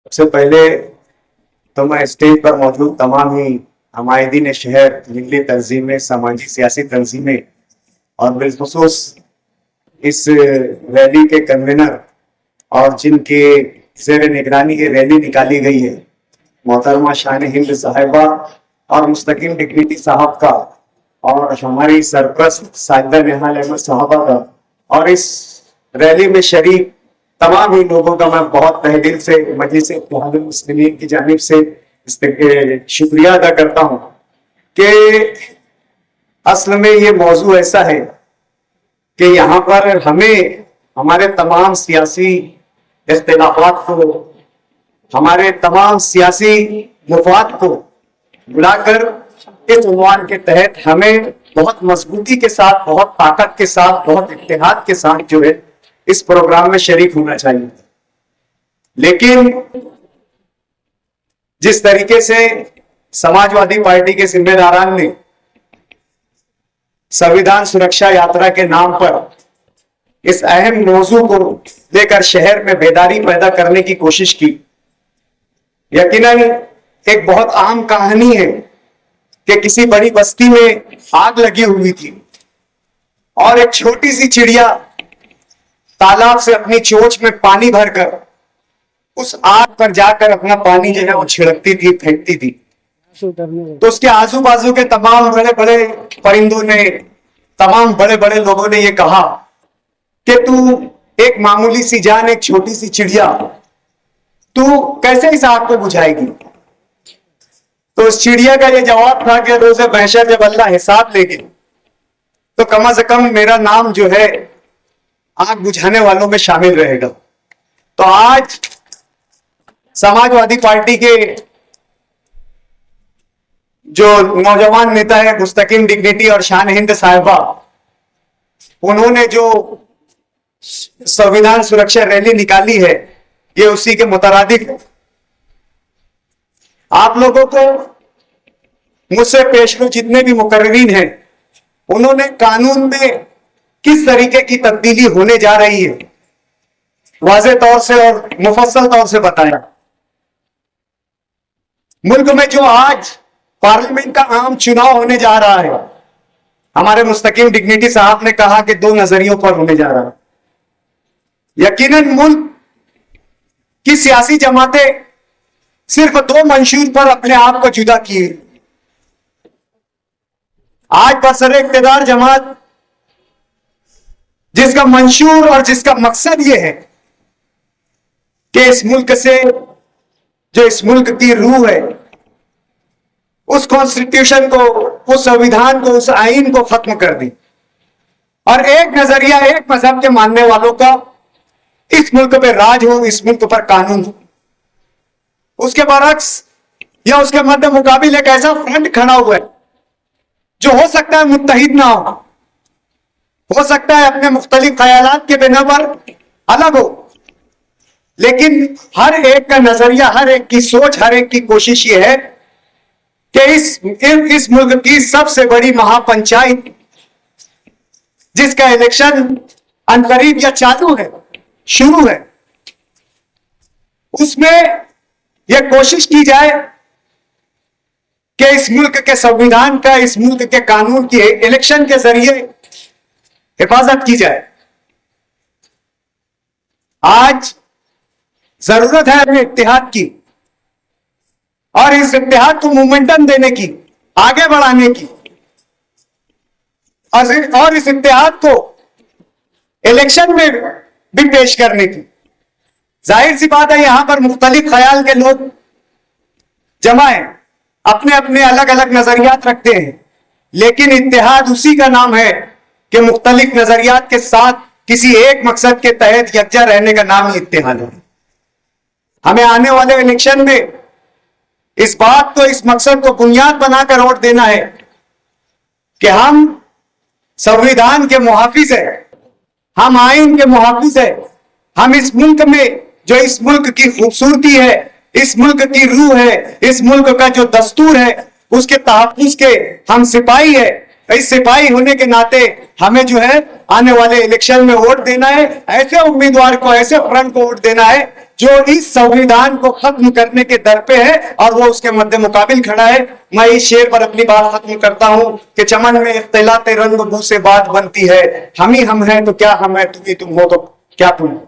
सबसे पहले तो मैं स्टेज पर मौजूद तमाम ही हमायदीन शहर, मिली तंजीमें, समाजी सियासी तंजीमें और बिलखुसूस इस रैली के कन्वीनर और जिनके ज़ेर निगरानी ये रैली निकाली गई है, मोहतरमा शान हिंद साहिबा और मुस्तकीम डिग्निटी साहब का और हमारी सरप्रस्त साहिदा निहाल अहमद साहबा का और इस रैली में शरीक तमाम ही लोगों का मैं बहुत तहे दिल से मजलिस इत्तेहादुल मुस्लिमीन की जानिब से शुक्रिया अदा करता हूँ कि असल में ये मौजू ऐसा है कि यहाँ पर हमें हमारे तमाम सियासी इख्तिलाफात को, हमारे तमाम सियासी मुफाद को बुलाकर इस उन्वान के तहत हमें बहुत मजबूती के साथ, बहुत ताकत के साथ, बहुत इत्तेहाद के साथ जो है इस प्रोग्राम में शरीक होना चाहिए। लेकिन जिस तरीके से समाजवादी पार्टी के जिम्मेदारान ने संविधान सुरक्षा यात्रा के नाम पर इस अहम मौजू को लेकर शहर में बेदारी पैदा करने की कोशिश की, यकीनन एक बहुत आम कहानी है कि किसी बड़ी बस्ती में आग लगी हुई थी और एक छोटी सी चिड़िया तालाब से अपनी चोंच में पानी भरकर उस आग पर जाकर अपना पानी जो है वो छिड़कती थी, फेंकती थी। तो उसके आजू बाजू के तमाम बड़े बड़े परिंदों ने, तमाम बड़े बड़े लोगों ने ये कहा कि तू एक मामूली सी जान, एक छोटी सी चिड़िया, तू कैसे इस आग को बुझाएगी? तो उस चिड़िया का ये जवाब था कि रोज़े महशर जब अल्लाह हिसाब लेगी तो कम से कम मेरा नाम जो है आग बुझाने वालों में शामिल रहेगा। तो आज समाजवादी पार्टी के जो नौजवान नेता है मुस्तकीम डिग्निटी और शान हिंद साहिबा, उन्होंने जो संविधान सुरक्षा रैली निकाली है ये उसी के मुतरादिफ है। आप लोगों को मुझसे पेशरो जितने भी मुकर्रीन हैं उन्होंने कानून में किस तरीके की तब्दीली होने जा रही है वाज़े तौर से और मुफस्सल तौर से बताया। मुल्क में जो आज पार्लियामेंट का आम चुनाव होने जा रहा है, हमारे मुस्तकीम डिग्निटी साहब ने कहा कि 2 नजरियों पर होने जा रहा है। यकीनन मुल्क की सियासी जमातें सिर्फ 2 मंशूर पर अपने आप को जुदा किए। आज बरसरे इख्तिदार जमात जिसका मंशूर और जिसका मकसद यह है कि इस मुल्क से, जो इस मुल्क की रूह है, उस कॉन्स्टिट्यूशन को, उस संविधान को, उस आईन को खत्म कर दी और एक नजरिया, एक मजहब के मानने वालों का इस मुल्क पर राज हो, इस मुल्क पर कानून हो। उसके बरक्स या उसके मध्य मुकाबिल एक ऐसा फ्रंट खड़ा हुआ है जो हो सकता है मुत्तहिद ना हो सकता है अपने मुख्तलिफ ख्यालात के बिना पर अलग हो, लेकिन हर एक का नजरिया, हर एक की सोच, हर एक की कोशिश ये है कि इस मुल्क की सबसे बड़ी महापंचायत जिसका इलेक्शन अनकरीब या चालू है, शुरू है, उसमें यह कोशिश की जाए कि इस मुल्क के संविधान का, इस मुल्क के कानून की इलेक्शन के जरिए हिफाजत की जाए। आज जरूरत है हमें इत्तेहाद की और इस इत्तेहाद को मोमेंटम देने की, आगे बढ़ाने की और इस इत्तेहाद को इलेक्शन में भी पेश करने की। जाहिर सी बात है यहां पर मुख्तलिफ ख्याल के लोग जमा हैं, अपने अपने अलग अलग नजरियात रखते हैं, लेकिन इत्तेहाद उसी का नाम है कि मुख्तलिफ नजरियात के साथ किसी एक मकसद के तहत यकजा रहने का नाम ही इत्तेहाद है। हमें आने वाले इलेक्शन में इस बात को, इस मकसद को बुनियाद बनाकर वोट देना है कि हम संविधान के मुहाफिज है, हम आईन के मुहाफिज है, हम इस मुल्क में जो इस मुल्क की खूबसूरती है, इस मुल्क की रूह है, इस मुल्क का जो दस्तूर है, उसके तहफ्फुज़ के हम सिपाही है। इस सिपाही होने के नाते हमें जो है आने वाले इलेक्शन में वोट देना है, ऐसे उम्मीदवार को, ऐसे फ्रंट को वोट देना है जो इस संविधान को खत्म करने के दर पे है और वो उसके मध्य मुकाबिल खड़ा है। मैं इस शेर पर अपनी बात खत्म करता हूं कि चमन में इख्तिलाते रंग बू से बात बनती है, हम ही हम हैं तो क्या हम है, तुम ही तुम हो तो क्या तुम हो।